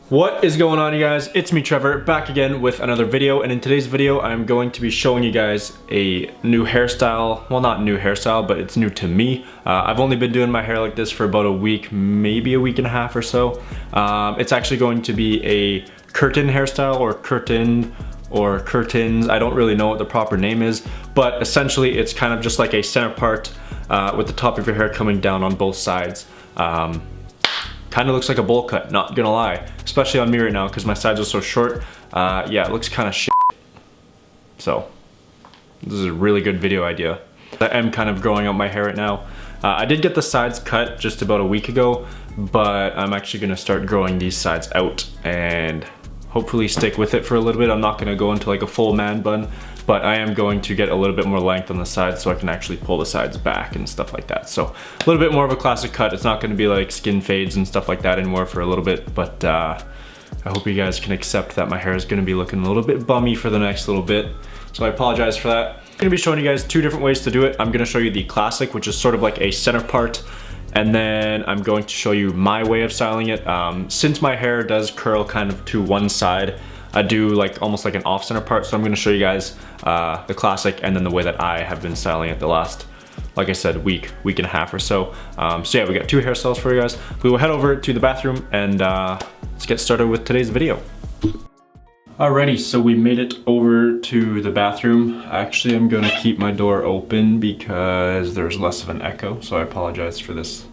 What is going on, you guys? It's me, Trevor, back again with another video, and in today's video I'm going to be showing you guys a new hairstyle. Well, not new hairstyle, but it's new to me. I've only been doing my hair like this for about a week, maybe a week and a half or so. It's actually going to be a curtain hairstyle, or curtain, or curtains. I don't really know what the proper name is, but essentially it's kind of just like a center part with the top of your hair coming down on both sides. Kind of looks like a bowl cut, not gonna lie. Especially on me right now because my sides are so short. Yeah, it looks kind of shit. So, this is a really good video idea. I am kind of growing out my hair right now. I did get the sides cut just about a week ago, but I'm actually gonna start growing these sides out and hopefully stick with it for a little bit. I'm not gonna go into like a full man bun, but I am going to get a little bit more length on the sides so I can actually pull the sides back and stuff like that. So a little bit more of a classic cut. It's not gonna be like skin fades and stuff like that anymore for a little bit, but I hope you guys can accept that my hair is gonna be looking a little bit bummy for the next little bit. So I apologize for that. I'm gonna be showing you guys two different ways to do it. I'm gonna show you the classic, which is sort of like a center part, and then I'm going to show you my way of styling it. Since my hair does curl kind of to one side, I do like almost like an off center part, so I'm gonna show you guys the classic and then the way that I have been styling it the last, like I said, week and a half or so. So yeah, we got two hairstyles for you guys. We will head over to the bathroom and let's get started with today's video. Alrighty, so we made it over to the bathroom. Actually, I'm gonna keep my door open because there's less of an echo, so I apologize for this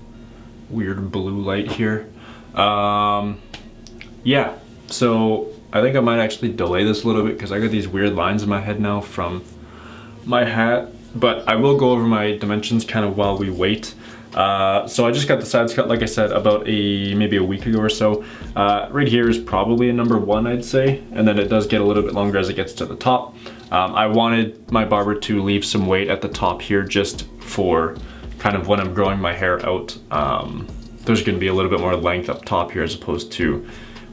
weird blue light here. Yeah, so I think I might actually delay this a little bit because I got these weird lines in my head now from my hat, but I will go over my dimensions kind of while we wait. So I just got the sides cut, like I said, about maybe a week ago or so. Right here is probably a number 1, I'd say, and then it does get a little bit longer as it gets to the top. I wanted my barber to leave some weight at the top here just for kind of when I'm growing my hair out. There's going to be a little bit more length up top here as opposed to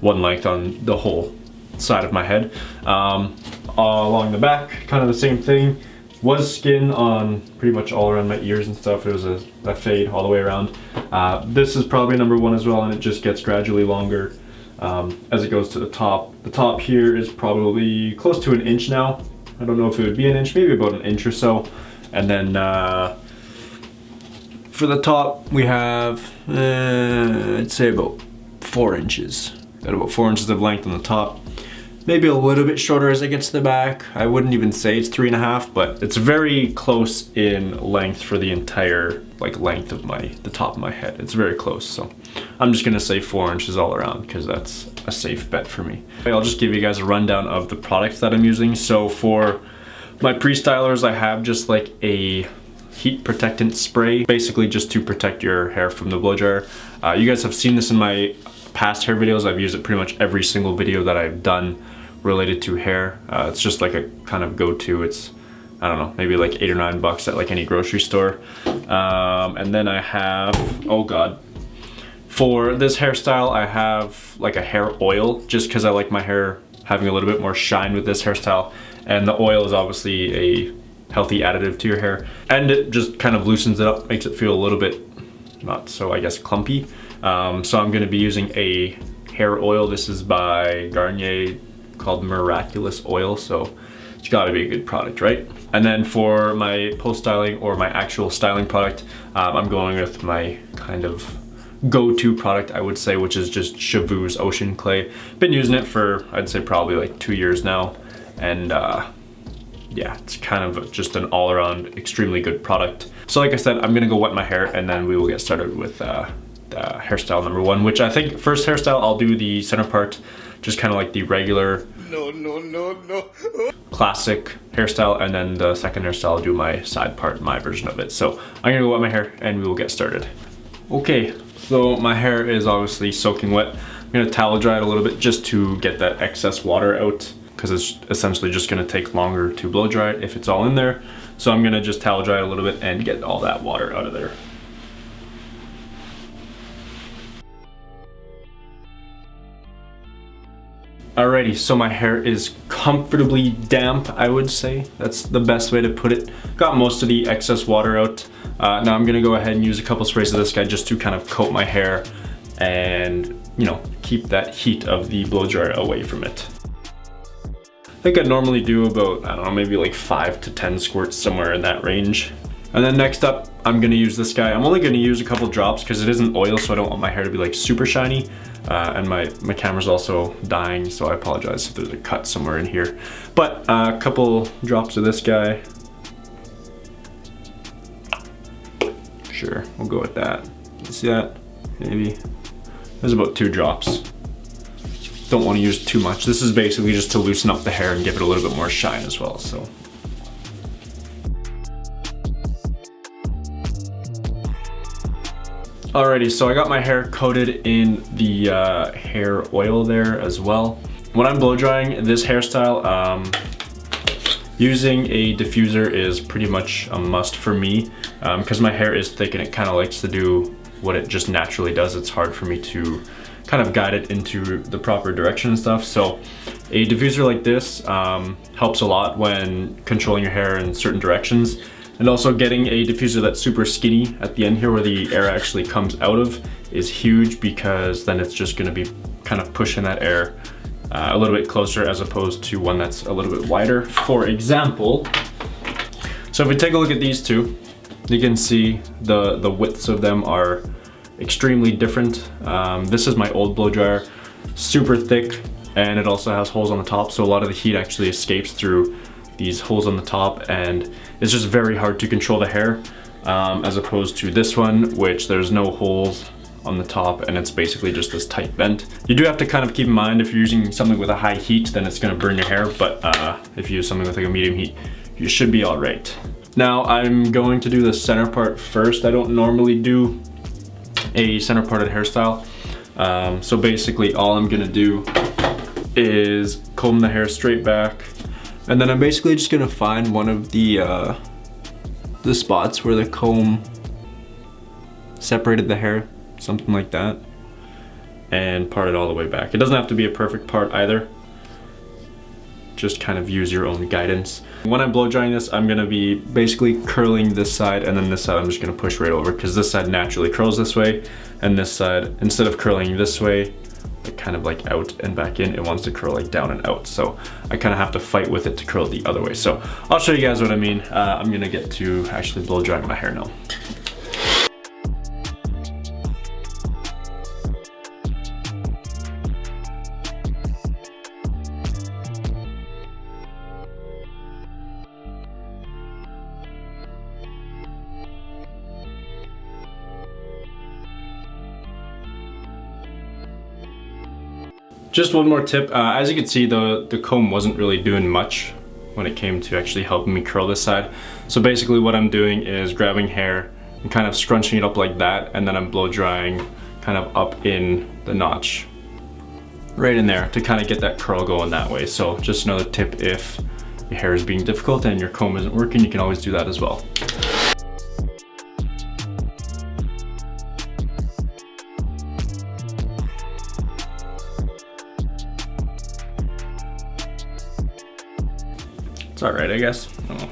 one length on the whole side of my head. Along the back, kind of the same thing. Was skin on pretty much all around my ears and stuff. It was a fade all the way around. This is probably number 1 as well, and it just gets gradually longer as it goes to the top. The top here is probably close to an inch now. I don't know if it would be an inch, maybe about an inch or so. And then for the top, we have, I'd say about 4 inches. Got about 4 inches of length on the top. Maybe a little bit shorter as it gets to the back. I wouldn't even say it's 3.5, but it's very close in length for the entire length of the top of my head. It's very close, so I'm just gonna say 4 inches all around because that's a safe bet for me. I'll just give you guys a rundown of the products that I'm using. So for my pre-stylers, I have just like a heat protectant spray, basically just to protect your hair from the blow dryer. You guys have seen this in my past hair videos. I've used it pretty much every single video that I've done related to hair. It's just like a kind of go-to. It's, I don't know, maybe like 8 or 9 bucks at like any grocery store. And then I have, oh god, for this hairstyle I have like a hair oil, just because I like my hair having a little bit more shine with this hairstyle, and the oil is obviously a healthy additive to your hair, and it just kind of loosens it up, makes it feel a little bit not so, I guess, clumpy. So I'm going to be using a hair oil. This is by Garnier, called Miraculous Oil, so it's got to be a good product, right? And then for my post styling, or my actual styling product, I'm going with my kind of go-to product, I would say, which is just Chavoo's Ocean Clay. Been using it for, I'd say, probably like 2 years now, and yeah, it's kind of just an all-around extremely good product. So like I said, I'm gonna go wet my hair and then we will get started with the hairstyle number 1, which I think first hairstyle I'll do the center part, just kind of like the regular classic hairstyle, and then the second hairstyle I'll do my side part, my version of it. So I'm gonna go wet my hair and we will get started. Okay, so my hair is obviously soaking wet. I'm gonna towel dry it a little bit just to get that excess water out, because it's essentially just gonna take longer to blow dry it if it's all in there. So I'm gonna just towel dry it a little bit and get all that water out of there. Alrighty, so my hair is comfortably damp, I would say. That's the best way to put it. Got most of the excess water out. Now I'm gonna go ahead and use a couple sprays of this guy just to kind of coat my hair and you know, keep that heat of the blow dryer away from it. I think I normally do about, I don't know, maybe like 5 to 10 squirts, somewhere in that range. And then next up, I'm gonna use this guy. I'm only gonna use a couple drops because it isn't oil, so I don't want my hair to be like super shiny. And my camera's also dying, so I apologize if there's a cut somewhere in here. But a couple drops of this guy. Sure, we'll go with that. You see that? Maybe. There's about 2 drops. Don't want to use too much. This is basically just to loosen up the hair and give it a little bit more shine as well, so. Alrighty, so I got my hair coated in the hair oil there as well. When I'm blow drying this hairstyle, using a diffuser is pretty much a must for me because my hair is thick and it kind of likes to do what it just naturally does. It's hard for me to kind of guide it into the proper direction and stuff. So a diffuser like this helps a lot when controlling your hair in certain directions. And also getting a diffuser that's super skinny at the end here where the air actually comes out of is huge, because then it's just gonna be kind of pushing that air a little bit closer as opposed to one that's a little bit wider. For example, so if we take a look at these two, you can see the widths of them are extremely different. This is my old blow dryer, super thick, and it also has holes on the top, so a lot of the heat actually escapes through these holes on the top, and it's just very hard to control the hair as opposed to this one, which there's no holes on the top and it's basically just this tight vent. You do have to kind of keep in mind, if you're using something with a high heat, then it's gonna burn your hair, but if you use something with like a medium heat, you should be all right. Now I'm going to do the center part first. I don't normally do a center parted hairstyle. So basically all I'm gonna do is comb the hair straight back, and then I'm basically just gonna find one of the spots where the comb separated the hair, something like that, and part it all the way back. It doesn't have to be a perfect part either. Just kind of use your own guidance. When I'm blow drying this, I'm gonna be basically curling this side, and then this side I'm just gonna push right over, because this side naturally curls this way, and this side, instead of curling this way, kind of like out and back in, it wants to curl like down and out. So I kind of have to fight with it to curl the other way. So I'll show you guys what I mean. I'm gonna get to actually blow drying my hair now. Just one more tip, as you can see, the comb wasn't really doing much when it came to actually helping me curl this side. So basically what I'm doing is grabbing hair and kind of scrunching it up like that, and then I'm blow drying kind of up in the notch right in there to kind of get that curl going that way. So just another tip, if your hair is being difficult and your comb isn't working, you can always do that as well. It's all right, I guess.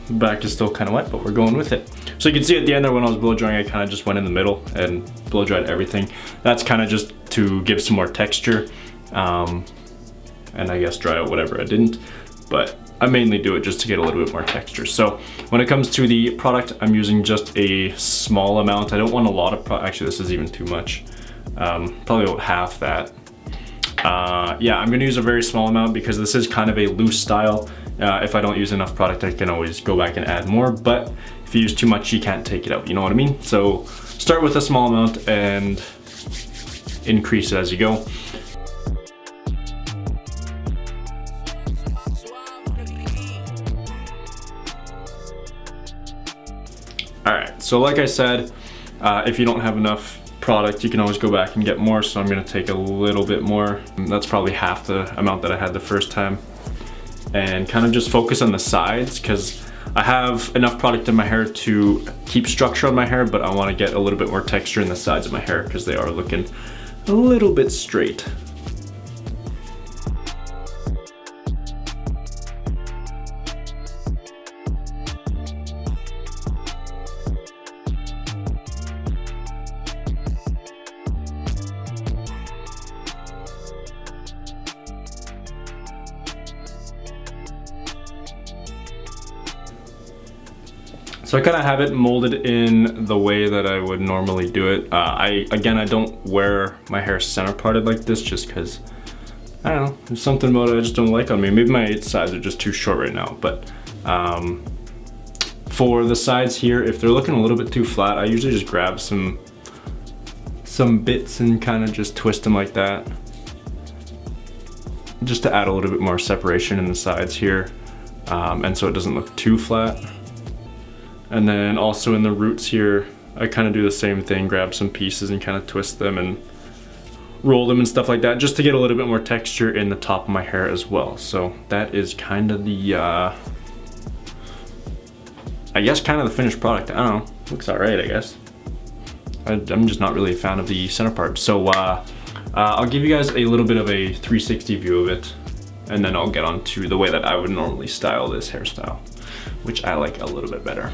The back is still kind of wet, but we're going with it. So you can see at the end there, when I was blow drying, I kind of just went in the middle and blow dried everything. That's kind of just to give some more texture, and I guess dry out whatever I didn't, but I mainly do it just to get a little bit more texture. So when it comes to the product, I'm using just a small amount. I don't want a lot of actually this is even too much. Probably about half that. Yeah, I'm gonna use a very small amount because this is kind of a loose style. If I don't use enough product, I can always go back and add more, but if you use too much, you can't take it out, you know what I mean? So start with a small amount and increase it as you go. All right, so like I said, if you don't have enough product, you can always go back and get more, so I'm gonna take a little bit more. That's probably half the amount that I had the first time. And kind of just focus on the sides, because I have enough product in my hair to keep structure on my hair, but I want to get a little bit more texture in the sides of my hair because they are looking a little bit straight. So I kind of have it molded in the way that I would normally do it. I don't wear my hair center parted like this just because, I don't know, there's something about it I just don't like on me. Maybe my sides are just too short right now, but for the sides here, if they're looking a little bit too flat, I usually just grab some bits and kind of just twist them like that, just to add a little bit more separation in the sides here, and so it doesn't look too flat. And then also in the roots here, I kind of do the same thing, grab some pieces and kind of twist them and roll them and stuff like that, just to get a little bit more texture in the top of my hair as well. So that is kind of the, I guess kind of the finished product. I don't know, looks all right, I guess. I'm just not really a fan of the center part. So I'll give you guys a little bit of a 360 view of it, and then I'll get on to the way that I would normally style this hairstyle, which I like a little bit better.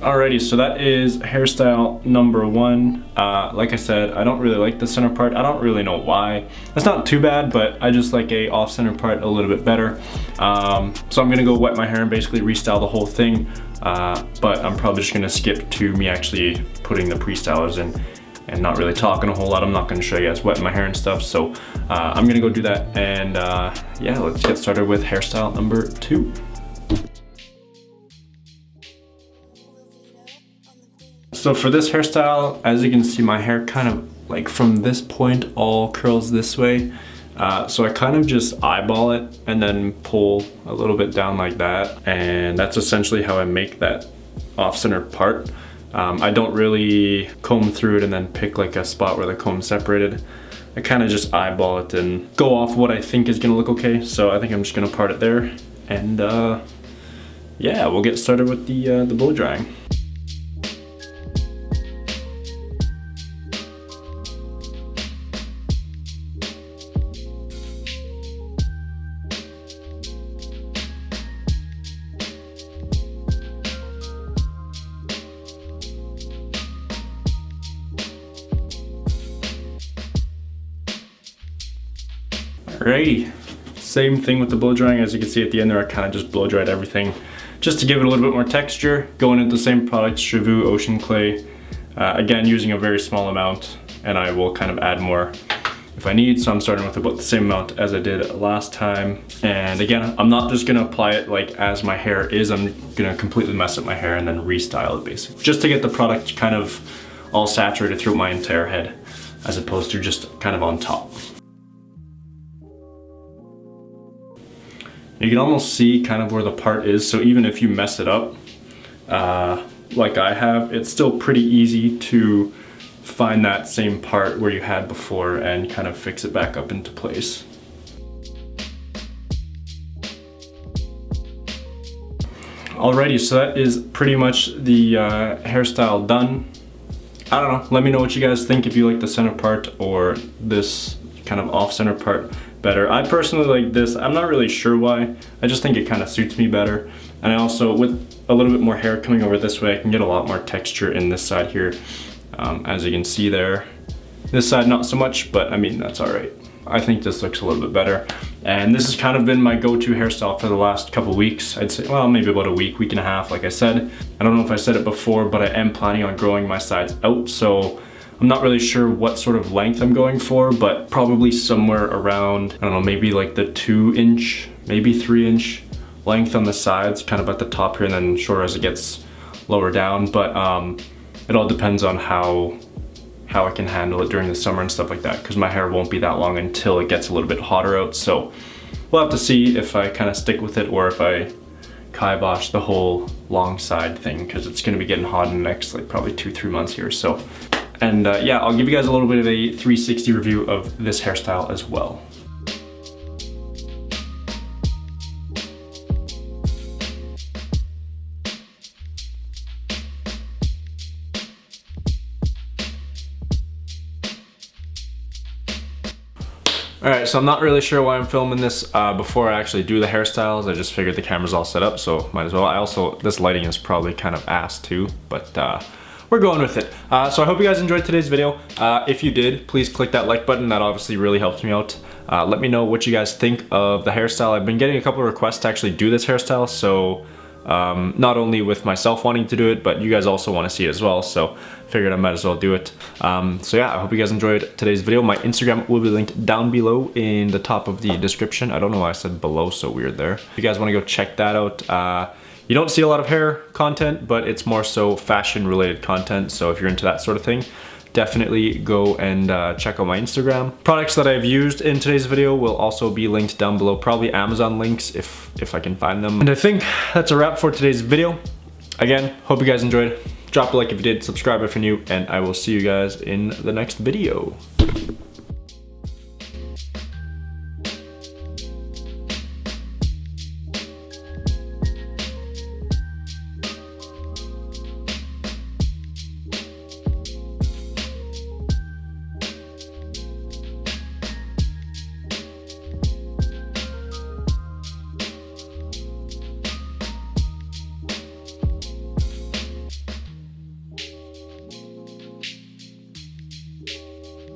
Alrighty, so that is hairstyle number 1. Like I said, I don't really like the center part. I don't really know why. It's not too bad, but I just like a off-center part a little bit better. So I'm gonna go wet my hair and basically restyle the whole thing. But I'm probably just gonna skip to me actually putting the pre-stylers in and not really talking a whole lot. I'm not gonna show you guys wetting my hair and stuff. So I'm gonna go do that, and yeah, let's get started with hairstyle number 2. So for this hairstyle, as you can see, my hair kind of like from this point all curls this way. So I kind of just eyeball it and then pull a little bit down like that. And that's essentially how I make that off-center part. I don't really comb through it and then pick like a spot where the comb's separated. I kind of just eyeball it and go off what I think is gonna look okay. So I think I'm just gonna part it there. And yeah, we'll get started with the blow drying. Alrighty, same thing with the blow drying. As you can see at the end there, I kind of just blow dried everything just to give it a little bit more texture. Going into the same product, Cheveux Ocean Clay. Again, using a very small amount, and I will kind of add more if I need. So I'm starting with about the same amount as I did last time. And again, I'm not just gonna apply it like as my hair is. I'm gonna completely mess up my hair and then restyle it basically, just to get the product kind of all saturated throughout my entire head, as opposed to just kind of on top. You can almost see kind of where the part is, so even if you mess it up, like I have, it's still pretty easy to find that same part where you had before and kind of fix it back up into place. Alrighty, so that is pretty much the hairstyle done. I don't know, let me know what you guys think, if you like the center part or this kind of off-center part better. I personally like this. I'm not really sure why. I just think it kind of suits me better. And I also, with a little bit more hair coming over this way, I can get a lot more texture in this side here. As you can see there. This side not so much, but I mean, that's all right. I think this looks a little bit better. And this has kind of been my go-to hairstyle for the last couple weeks. I'd say, well, maybe about a week and a half, like I said. I don't know if I said it before, but I am planning on growing my sides out. So I'm not really sure what sort of length I'm going for, but probably somewhere around, I don't know, maybe like the 2-inch, maybe 3-inch length on the sides, kind of at the top here, and then shorter as it gets lower down. But it all depends on how I can handle it during the summer and stuff like that, because my hair won't be that long until it gets a little bit hotter out. So we'll have to see if I kind of stick with it or if I kibosh the whole long side thing, because it's going to be getting hot in the next like probably 2-3 months here. So. And yeah, I'll give you guys a little bit of a 360 review of this hairstyle as well. Alright, so I'm not really sure why I'm filming this before I actually do the hairstyles. I just figured the camera's all set up, so might as well. This lighting is probably kind of ass too, but we're going with it. So I hope you guys enjoyed today's video. If you did, please click that like button. That obviously really helps me out. Let me know what you guys think of the hairstyle. I've been getting a couple of requests to actually do this hairstyle, so not only with myself wanting to do it, but you guys also want to see it as well, so figured I might as well do it. So yeah, I hope you guys enjoyed today's video. My Instagram will be linked down below in the top of the description. I don't know why I said below so weird there. If you guys want to go check that out. You don't see a lot of hair content, but it's more so fashion related content, so if you're into that sort of thing, definitely go and check out my Instagram. Products that I've used in today's video will also be linked down below, probably Amazon links if I can find them. And I think that's a wrap for today's video. Again, hope you guys enjoyed. Drop a like if you did, subscribe if you're new, and I will see you guys in the next video.